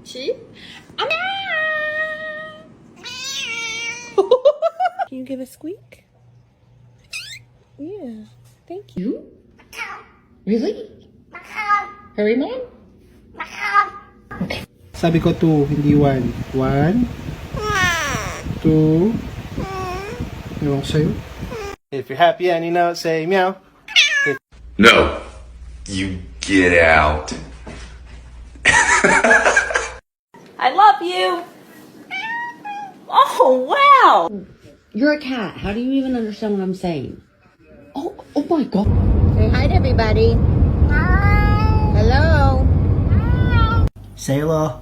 See? Can you give a squeak? Yeah. Thank you. Really? Hurry, Mom? Sabi ko 2, hindi 1. 1, 2. Ewan ko sa'yo. If you're happy and you know, say meow. No, you get out. I love you. Oh, wow. You're a cat. How do you even understand what I'm saying? Oh my God. Say hi to everybody. Hi. Hello. Say hello.